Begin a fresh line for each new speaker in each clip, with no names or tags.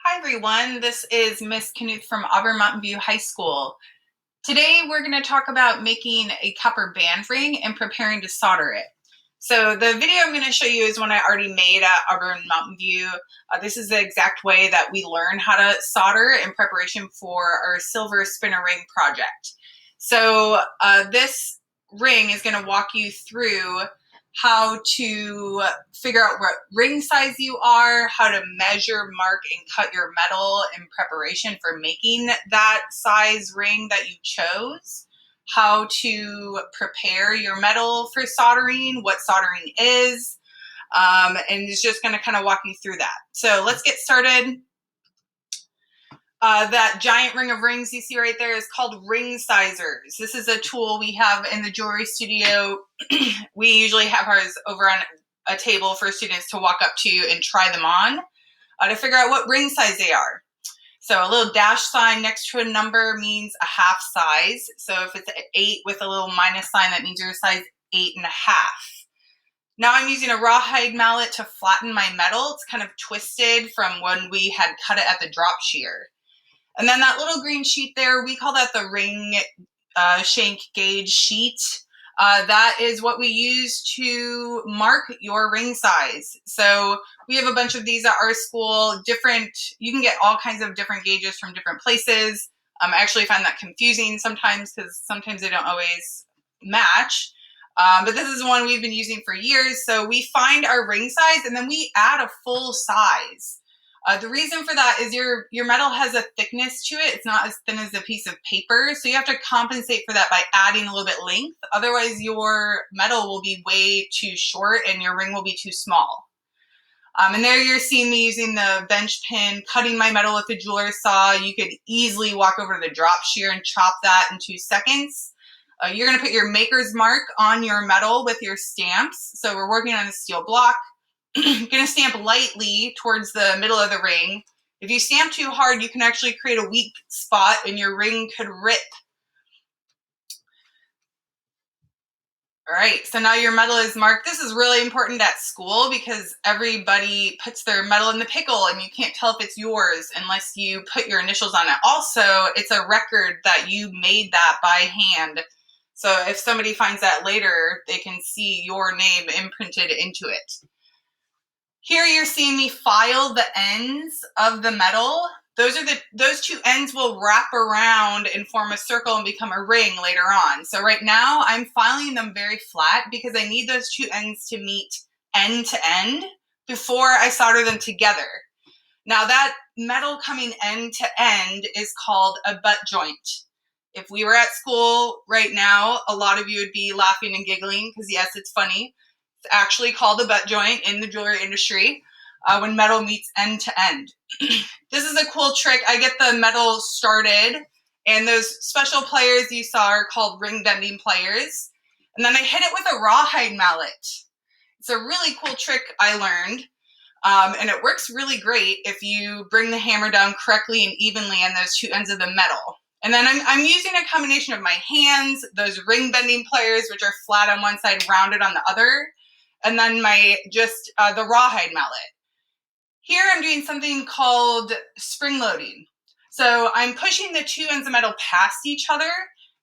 Hi everyone, this is Miss Knuth from Auburn Mountain View High School. Today we're going to talk about making a copper band ring and preparing to solder it. So the video I'm going to show you is one I already made at Auburn Mountain View. This is the exact way that we learn how to solder in preparation for our silver spinner ring project. So this ring is going to walk you through how to figure out what ring size you are, how to measure, mark, and cut your metal in preparation for making that size ring that you chose, how to prepare your metal for soldering, what soldering is, and it's just going to kind of walk you through that. So let's get started. That giant ring of rings you see right there is called ring sizers. This is a tool we have in the jewelry studio. We usually have ours over on a table for students to walk up to and try them on to figure out what ring size they are. So a little dash sign next to a number means a half size. So if it's an 8 with a little minus sign, that means you're a size 8.5. Now I'm using a rawhide mallet to flatten my metal. It's kind of twisted from when we had cut it at the drop shear. And then that little green sheet there, we call that the ring shank gauge sheet. That is what we use to mark your ring size. So we have a bunch of these at our school, you can get all kinds of different gauges from different places. I actually find that confusing sometimes because sometimes they don't always match. But this is one we've been using for years. So we find our ring size and then we add a full size. The reason for that is your metal has a thickness to it. It's not as thin as a piece of paper. So you have to compensate for that by adding a little bit length. Otherwise, your metal will be way too short and your ring will be too small. And there you're seeing me using the bench pin, cutting my metal with a jeweler's saw. You could easily walk over to the drop shear and chop that in 2 seconds. You're going to put your maker's mark on your metal with your stamps. So we're working on a steel block. You're going to stamp lightly towards the middle of the ring. If you stamp too hard, you can actually create a weak spot and your ring could rip. All right, so now your metal is marked. This is really important at school because everybody puts their metal in the pickle and you can't tell if it's yours unless you put your initials on it. Also, it's a record that you made that by hand. So if somebody finds that later, they can see your name imprinted into it. Here you're seeing me file the ends of the metal. Those 2 ends will wrap around and form a circle and become a ring later on. So right now I'm filing them very flat because I need those 2 ends to meet end to end before I solder them together. Now that metal coming end to end is called a butt joint. If we were at school right now, a lot of you would be laughing and giggling because yes, it's funny. It's actually called a butt joint in the jewelry industry when metal meets end to end. This is a cool trick. I get the metal started, and those special pliers you saw are called ring bending pliers. And then I hit it with a rawhide mallet. It's a really cool trick I learned, and it works really great if you bring the hammer down correctly and evenly on those 2 ends of the metal. And then I'm using a combination of my hands, those ring bending pliers, which are flat on one side, rounded on the other, and then the rawhide mallet. Here I'm doing something called spring loading. So I'm pushing the 2 ends of metal past each other.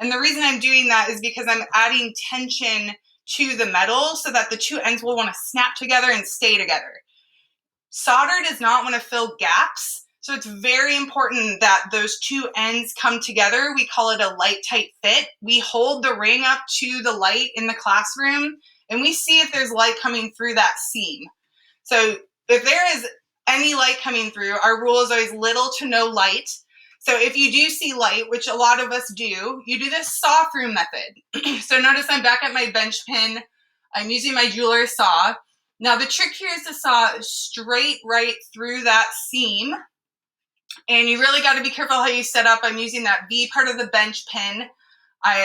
And the reason I'm doing that is because I'm adding tension to the metal so that the 2 ends will want to snap together and stay together. Solder does not want to fill gaps. So it's very important that those 2 ends come together. We call it a light tight fit. We hold the ring up to the light in the classroom and we see if there's light coming through that seam. So if there is any light coming through, our rule is always little to no light. So if you do see light, which a lot of us do, you do this saw through method. So notice I'm back at my bench pin. I'm using my jeweler's saw. Now the trick here is to saw straight right through that seam. And you really got to be careful how you set up. I'm using that V part of the bench pin.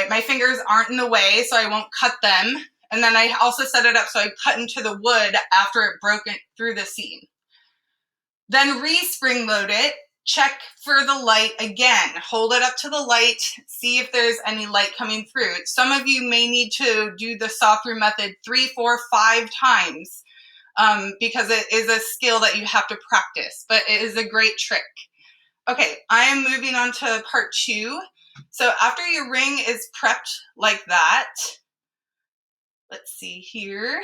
My fingers aren't in the way, so I won't cut them. And then I also set it up so I cut into the wood after it broke it through the seam. Then re-spring load it, check for the light again. Hold it up to the light, see if there's any light coming through. Some of you may need to do the saw through method 3, 4, 5 times because it is a skill that you have to practice, but it is a great trick. Okay, I am moving on to part 2. So after your ring is prepped like that, let's see here.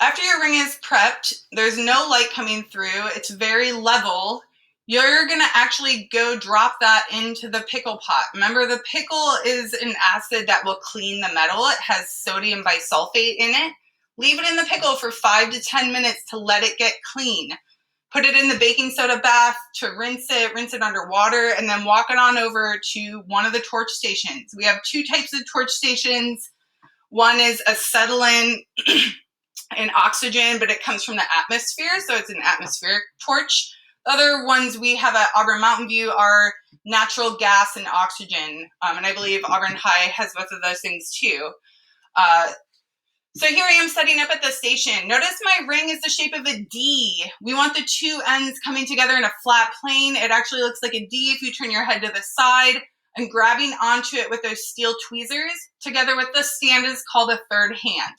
After your ring is prepped, there's no light coming through. It's very level. You're going to actually go drop that into the pickle pot. Remember, the pickle is an acid that will clean the metal. It has sodium bisulfate in it. Leave it in the pickle for 5 to 10 minutes to let it get clean. Put it in the baking soda bath to rinse it under water, and then walk it on over to one of the torch stations. We have 2 types of torch stations. One is acetylene and oxygen, but it comes from the atmosphere, so it's an atmospheric torch. The other ones we have at Auburn Mountain View are natural gas and oxygen, and I believe Auburn High has both of those things too. So here I am setting up at the station. Notice my ring is the shape of a D. We want the 2 ends coming together in a flat plane. It actually looks like a D if you turn your head to the side. And grabbing onto it with those steel tweezers, together with the stand, is called a third hand.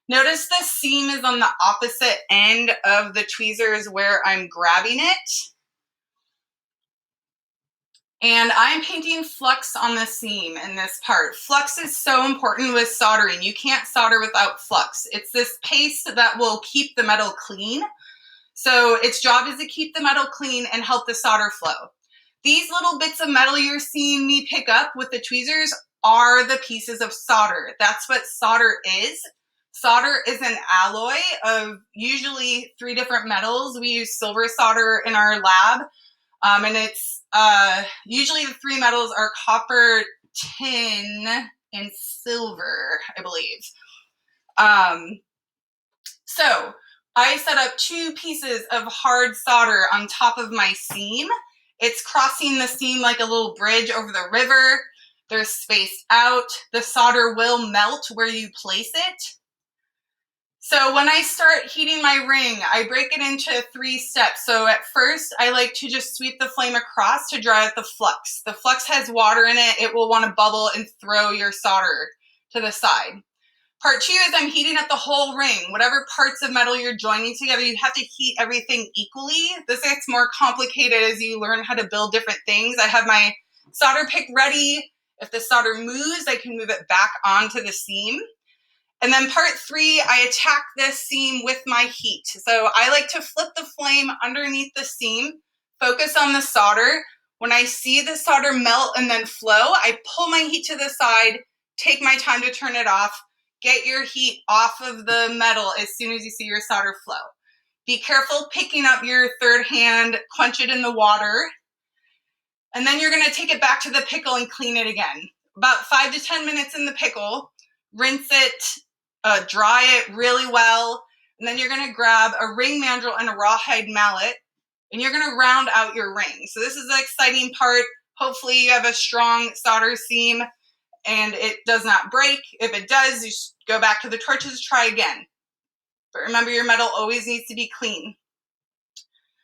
Notice the seam is on the opposite end of the tweezers where I'm grabbing it. And I'm painting flux on the seam in this part. Flux is so important with soldering. You can't solder without flux. It's this paste that will keep the metal clean. So its job is to keep the metal clean and help the solder flow. These little bits of metal you're seeing me pick up with the tweezers are the pieces of solder. That's what solder is. Solder is an alloy of usually 3 different metals. We use silver solder in our lab. And it's usually the 3 metals are copper, tin, and silver, I believe. So I set up 2 pieces of hard solder on top of my seam. It's crossing the seam like a little bridge over the river. They're spaced out. The solder will melt where you place it. So when I start heating my ring, I break it into 3 steps. So at first, I like to just sweep the flame across to dry out the flux. The flux has water in it. It will want to bubble and throw your solder to the side. Part 2 is I'm heating up the whole ring. Whatever parts of metal you're joining together, you have to heat everything equally. This gets more complicated as you learn how to build different things. I have my solder pick ready. If the solder moves, I can move it back onto the seam. And then part 3, I attack this seam with my heat. So I like to flip the flame underneath the seam, focus on the solder. When I see the solder melt and then flow, I pull my heat to the side, take my time to turn it off, get your heat off of the metal as soon as you see your solder flow. Be careful picking up your third hand, quench it in the water, and then you're gonna take it back to the pickle and clean it again. About 5 to 10 minutes in the pickle, rinse it, dry it really well, and then you're gonna grab a ring mandrel and a rawhide mallet, and you're gonna round out your ring. So this is the exciting part. Hopefully you have a strong solder seam and it does not break. If it does, you go back to the torches, try again. But remember, your metal always needs to be clean.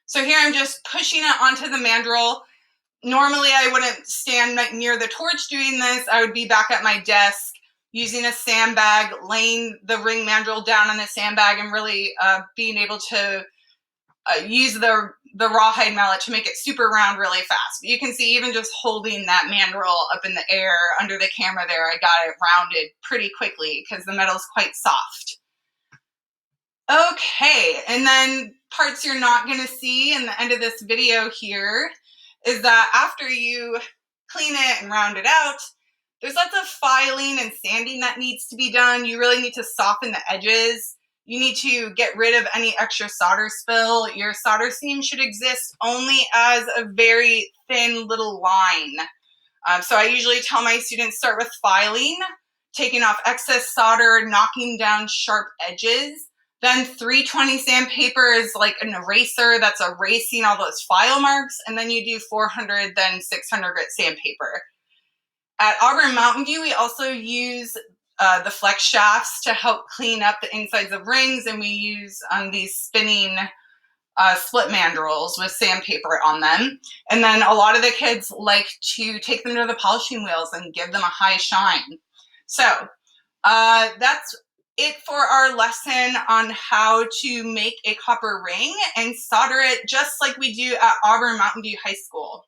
So here I'm just pushing it onto the mandrel. Normally I wouldn't stand near the torch doing this. I would be back at my desk using a sandbag, laying the ring mandrel down on the sandbag, and really being able to use the rawhide mallet to make it super round really fast. You can see even just holding that mandrel up in the air under the camera there, I got it rounded pretty quickly because the metal is quite soft. Okay, and then parts you're not going to see in the end of this video here is that after you clean it and round it out, there's lots of filing and sanding that needs to be done. You really need to soften the edges. You need to get rid of any extra solder spill. Your solder seam should exist only as a very thin little line. So I usually tell my students start with filing, taking off excess solder, knocking down sharp edges. Then 320 sandpaper is like an eraser that's erasing all those file marks. And then you do 400, then 600 grit sandpaper. At Auburn Mountain View, we also use the flex shafts to help clean up the insides of rings, and we use these spinning split mandrels with sandpaper on them. And then a lot of the kids like to take them to the polishing wheels and give them a high shine. So that's it for our lesson on how to make a copper ring and solder it just like we do at Auburn Mountain View High School.